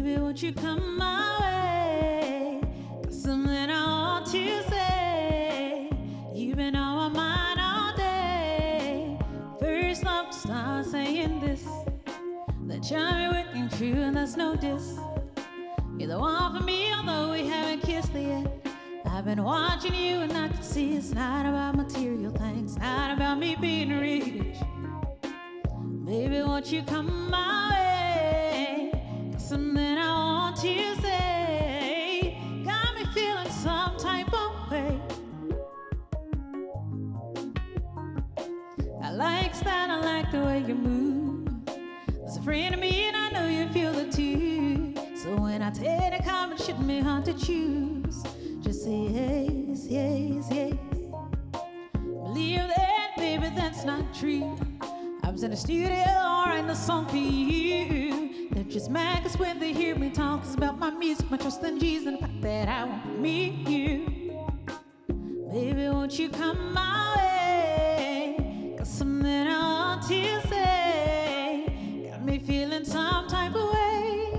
Baby, won't you come my way? Got something I want to say. You've been on my mind all day. First love to start saying this. That you're working true and that's no diss. You're the one for me, although we haven't kissed yet. I've been watching you and I can see it's not about material things, not about me being rich. Baby, won't you come my way? Got something I want to say. Got me feeling some type of way. I like style, I like the way you move. There's a friend of me and I know you feel it too. So when I tell you to come and shoot me hard to choose, just say yes, yes, yes. Believe that, baby, that's not true. I was in the studio writing a song for you. They're just mad 'cause when they hear me talk, it's about my music, my trust in Jesus, and the fact that I won't meet you. Baby, won't you come my way? Got something I want to say. Got me feeling some type of way.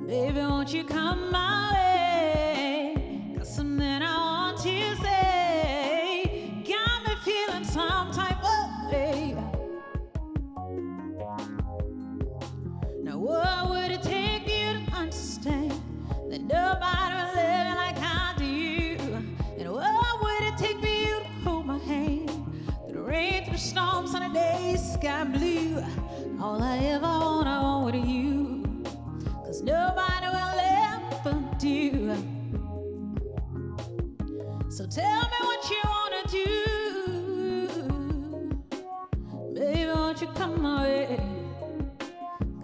Baby, won't you come my way? Got something I want to say. Got me feeling some type of way. Now what would it take for you to understand that nobody will love you like I do? And what would it take for you to hold my hand through the rain, through the storm, sunny days, sky blue? All I ever want, I want with you. 'Cause nobody will ever do. So tell me what you wanna do. Baby, won't you come my way?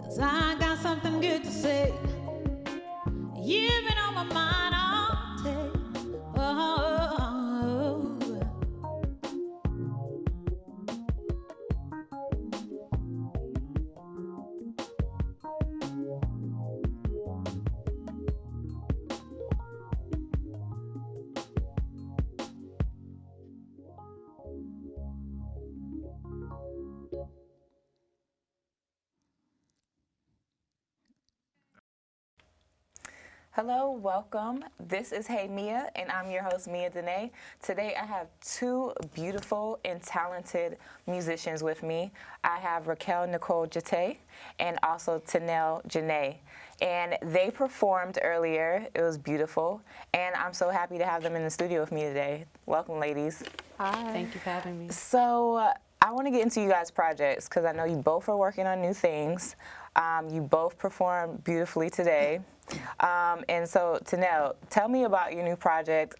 'Cause I got something good to say. You've been on my mind all day. Oh. Hello, welcome. This is Heyy Meah, and I'm your host, Meah Denee. Today I have two beautiful and talented musicians with me. I have Raquel, Nicole, Jete, and also Tenille, Jete. And they performed earlier. It was beautiful, and I'm so happy to have them in the studio with me today. Welcome, ladies. Hi. Thank you for having me. So I want to get into you guys' projects because I know you both are working on new things. You both performed beautifully today. And so, Tenille, tell me about your new project.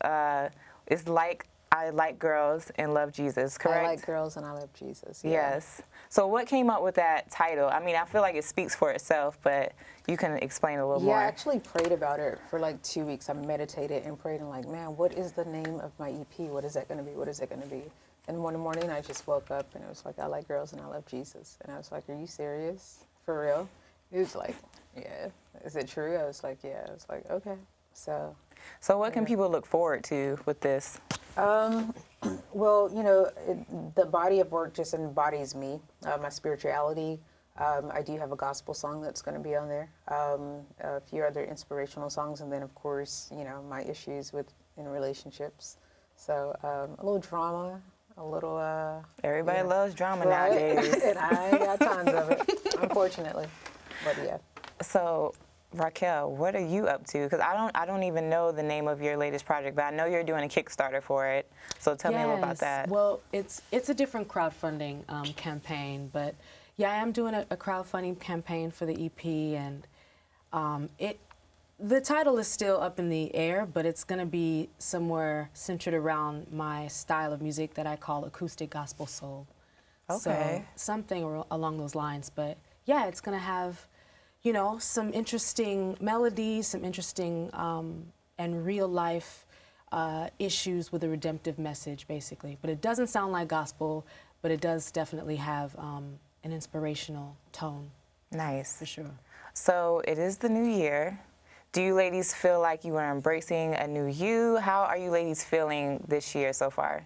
It's like I Like Girls and Love Jesus, correct? I Like Girls and I Love Jesus. Yeah. Yes. So what came up with that title? I mean, I feel like it speaks for itself, but you can explain a little more. Yeah, I actually prayed about it for like 2 weeks. I meditated and prayed and like, man, what is the name of my EP? What is that going to be? What is it going to be? And one morning I just woke up and it was like, I like girls and I love Jesus. And I was like, are you serious? For real? He was like, yeah. Is it true? I was like, yeah. I was like, okay. So what can people look forward to with this? Well, you know, the body of work just embodies me, my spirituality. I do have a gospel song that's going to be on there, a few other inspirational songs, and then, of course, you know, my issues in relationships. So a little drama, a little... Everybody loves drama right? nowadays. And I ain't got tons of it, unfortunately. But yeah. So, Raquel, what are you up to? Because I don't even know the name of your latest project, but I know you're doing a Kickstarter for it. So tell me a little about that. Well, it's a different crowdfunding campaign, but yeah, I am doing a crowdfunding campaign for the EP, and the title is still up in the air, but it's going to be somewhere centered around my style of music that I call acoustic gospel soul. Okay. So something along those lines, but yeah, it's going to have, you know, some interesting melodies, some interesting and real life issues with a redemptive message, basically. But it doesn't sound like gospel, but it does definitely have an inspirational tone. Nice. For sure. So it is the new year. Do you ladies feel like you are embracing a new you? How are you ladies feeling this year so far?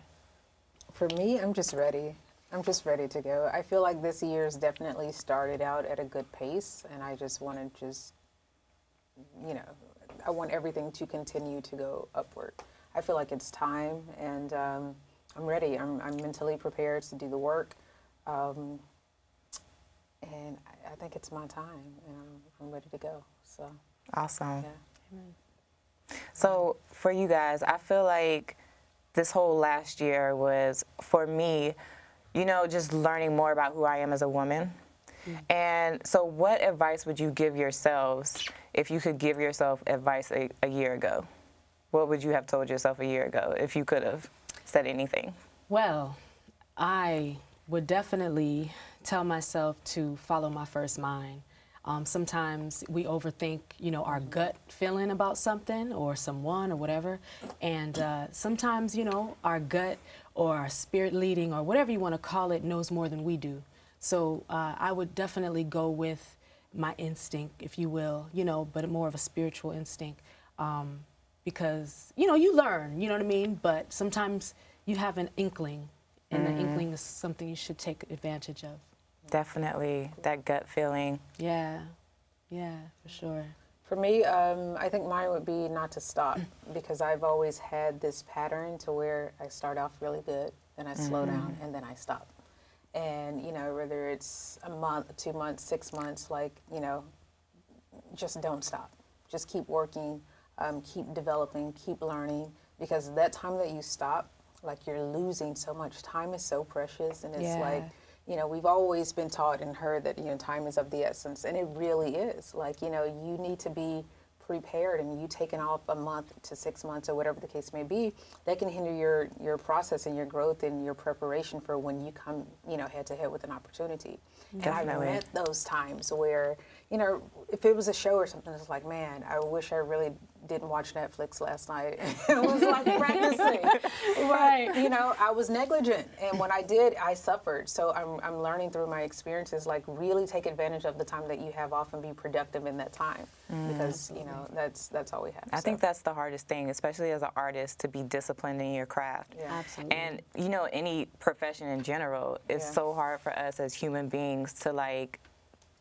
For me, I'm just ready. I'm just ready to go. I feel like this year's definitely started out at a good pace, and I just want to just, you know, I want everything to continue to go upward. I feel like it's time, and I'm ready. I'm mentally prepared to do the work, and I think it's my time, and I'm ready to go. So Awesome. yeah. So for you guys, I feel like this whole last year was, for me, you know, just learning more about who I am as a woman. And so what advice would you give yourselves if you could give yourself advice a year ago? What would you have told yourself a year ago if you could have said anything? Well, I would definitely tell myself to follow my first mind. Sometimes we overthink, you know, our gut feeling about something or someone or whatever. And sometimes, you know, our gut or our spirit leading or whatever you want to call it knows more than we do. So I would definitely go with my instinct, if you will, you know, but more of a spiritual instinct. Because, you know, you learn, you know what I mean? But sometimes you have an inkling, and the inkling is something you should take advantage of. Definitely, that gut feeling. Yeah, yeah, for sure. For me, I think mine would be not to stop, because I've always had this pattern to where I start off really good, then I slow down, and then I stop. And, you know, whether it's a month, 2 months, 6 months, like, you know, just don't stop. Just keep working, keep developing, keep learning, because that time that you stop, like, you're losing so much. Time is so precious, and it's like, you know, we've always been taught and heard that, you know, time is of the essence, and it really is. Like, you know, you need to be prepared, and you taking off a month to 6 months or whatever the case may be, that can hinder your process and your growth and your preparation for when you come, you know, head to head with an opportunity. Definitely. And I've met those times where, you know, if it was a show or something, it's like, man, I wish I really didn't watch Netflix last night. It was like practicing. Right. But, you know, I was negligent. And when I did, I suffered. So I'm learning through my experiences, like, really take advantage of the time that you have off and be productive in that time. Because, you know, that's all we have. I think that's the hardest thing, especially as an artist, to be disciplined in your craft. Yeah. Absolutely. And, you know, any profession in general, it's Yeah. so hard for us as human beings to, like,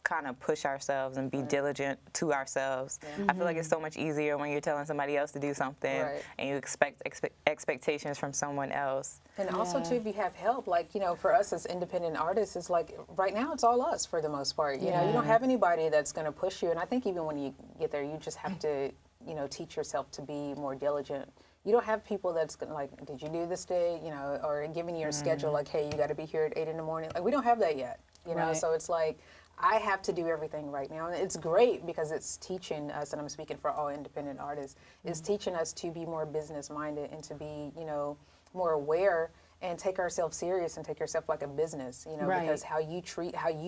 kind of push ourselves and be diligent to ourselves. I feel like it's so much easier when you're telling somebody else to do something and you expect expectations from someone else. And also, too, if you have help, like, you know, for us as independent artists, it's like, right now, it's all us for the most part. You know, you don't have anybody that's going to push you. And I think even when you get there, you just have to, you know, teach yourself to be more diligent. You don't have people that's going to, like, did you do this day? You know, or giving you a schedule, like, hey, you got to be here at 8 in the morning. Like, we don't have that yet, you know? So it's like, I have to do everything right now. And it's great because it's teaching us, and I'm speaking for all independent artists, it's teaching us to be more business-minded and to be, you know, more aware and take ourselves serious and take yourself like a business, you know, because how you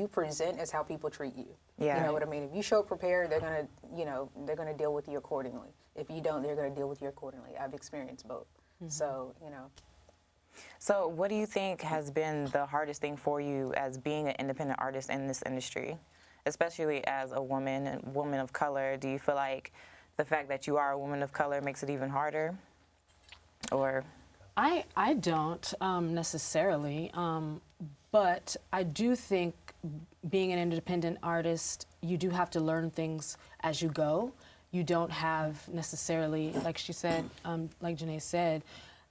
present is how people treat you. Yeah. You know what I mean? If you show up prepared, they're going to, you know, they're going to deal with you accordingly. If you don't, they're going to deal with you accordingly. I've experienced both. So, you know. So what do you think has been the hardest thing for you as being an independent artist in this industry, especially as a woman and woman of color? Do you feel like the fact that you are a woman of color makes it even harder? Or I don't necessarily, but I do think being an independent artist, you do have to learn things as you go. You don't have necessarily, like she said, like Janae said,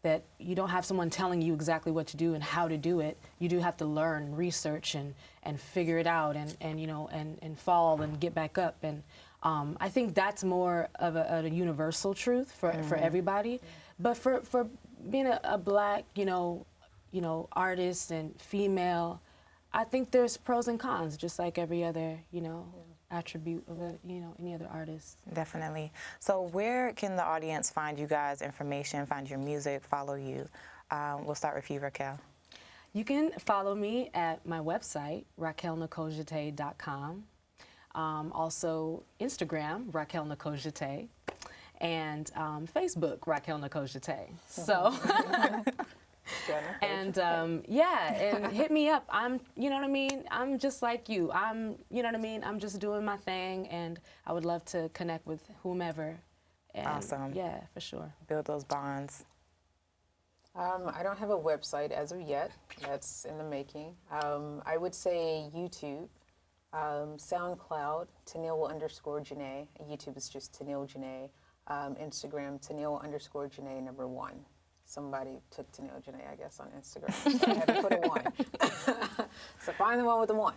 that you don't have someone telling you exactly what to do and how to do it. You do have to learn, research, and figure it out, and you know, and fall and get back up. And I think that's more of a universal truth for everybody. But for being a black, you know, artist and female, I think there's pros and cons, just like every other, you know, attribute of any other artist. Definitely. So where can the audience find you guys' information, find your music, follow you? We'll start with you, Raquel. You can follow me at my website, raquelnicolejete.com. Also Instagram, Raquel Nicole Jete, and Facebook, Raquel Nicole Jete. So. And and hit me up. You know what I mean? I'm just like you. You know what I mean? I'm just doing my thing, and I would love to connect with whomever. And Awesome. Yeah, for sure. Build those bonds. I don't have a website as of yet. That's in the making. I would say YouTube, SoundCloud, Tenille_Jene. YouTube is just Tenille Jene. Instagram, Tenille_Jene #1. Somebody took Tenille Jene, I guess, on Instagram. So I had to put a 1. So find the one with the 1.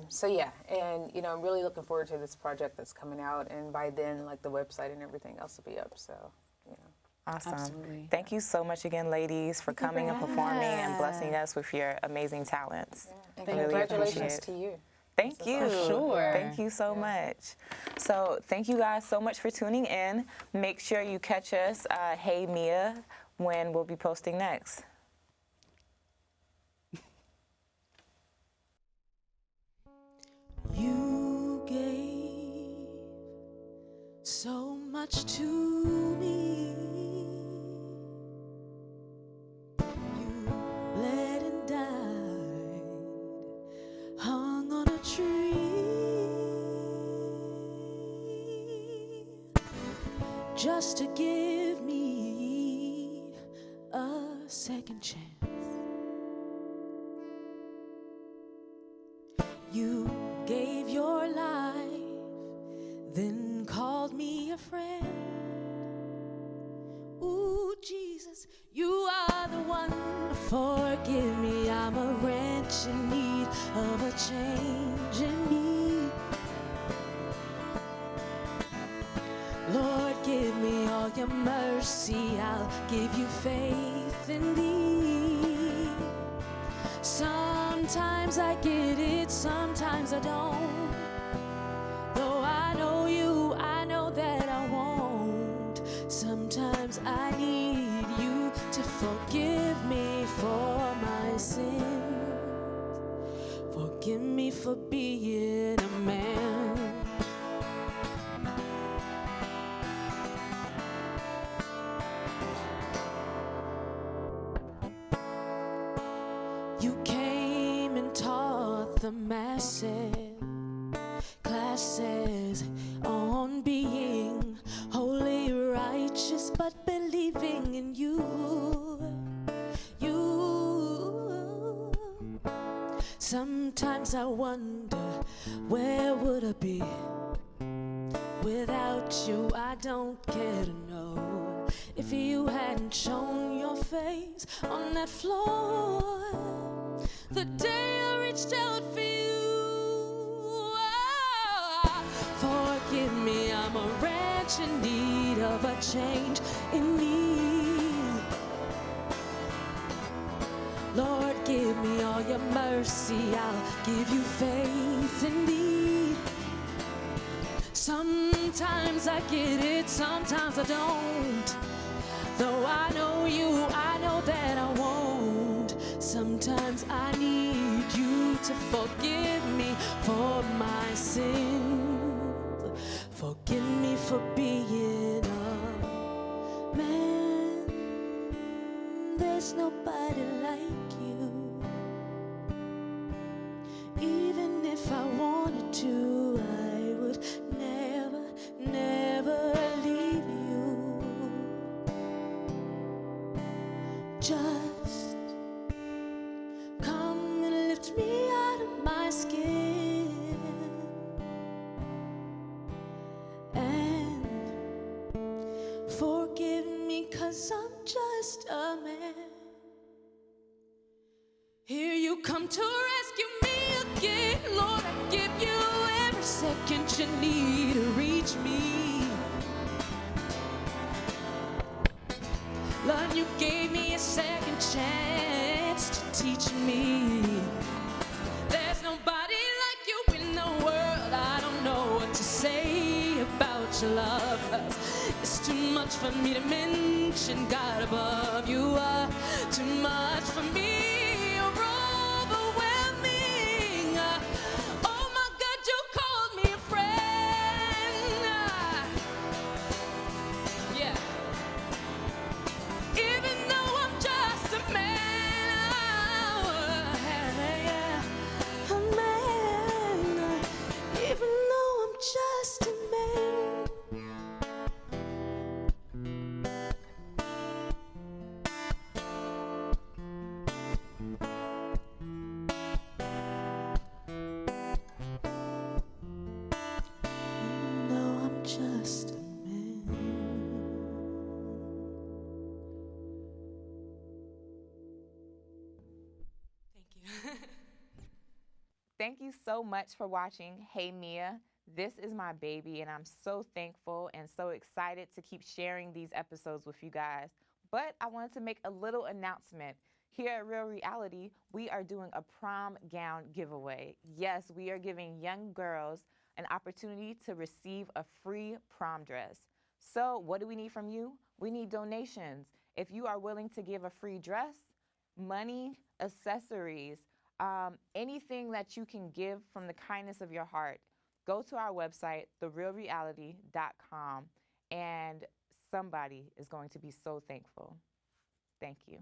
So yeah, and you know, I'm really looking forward to this project that's coming out, and by then, like, the website and everything else will be up. So, you know. Awesome. Absolutely. Thank you so much again, ladies, for coming and performing and blessing us with your amazing talents. And I really congratulations appreciate to you. Thank you. For sure. Thank you so much. So thank you guys so much for tuning in. Make sure you catch us, Heyy Meah, when we'll be posting next. You gave so much to me. You bled and died, hung on a tree, just to give me a second chance. You gave your life, then called me a friend. Ooh, Jesus, you are the one. Forgive me, I'm a wretch in need of a change in me. Lord, give me all your mercy, I'll give you faith in thee. Sometimes I get it, sometimes I don't. Though I know you, I know that I won't. Sometimes I need you to forgive me for my sins. Forgive me for being a man. You came and taught the masses classes on being holy, righteous, but believing in you. Sometimes I wonder, where would I be without you? I don't care to know. If you hadn't shown your face on that floor the day I reached out for you. Forgive me, I'm a wretch in need of a change in me. Lord, give me all your mercy, I'll give you faith in thee. Sometimes I get it, sometimes I don't. Though I know you, I know that I won't. Sometimes I need you to forgive me for my sins. Forgive me for being a man. There's nobody like you. Even if I wanted to, I would never, never leave you. Just come and lift me out of my skin and forgive me, 'cause I'm just a man. Here you come to rescue me again. Lord, I give you every second you need to reach me. Lord, you gave me a second chance to teach me. There's nobody like you in the world. I don't know what to say about your love, 'cause it's too much for me to mention. God above, you are too much for me. You're overwhelming. Oh my God, you called me a friend. Yeah. Even though I'm just a man, a man. Even though I'm just a man. Thank you so much for watching Heyy Meah. This is my baby, and I'm so thankful and so excited to keep sharing these episodes with you guys. But I wanted to make a little announcement. Here at Real Reality, we are doing a prom gown giveaway. Yes, we are giving young girls an opportunity to receive a free prom dress. So what do we need from you? We need donations. If you are willing to give a free dress, money, accessories, anything that you can give from the kindness of your heart, go to our website, therealreality.com, and somebody is going to be so thankful. Thank you.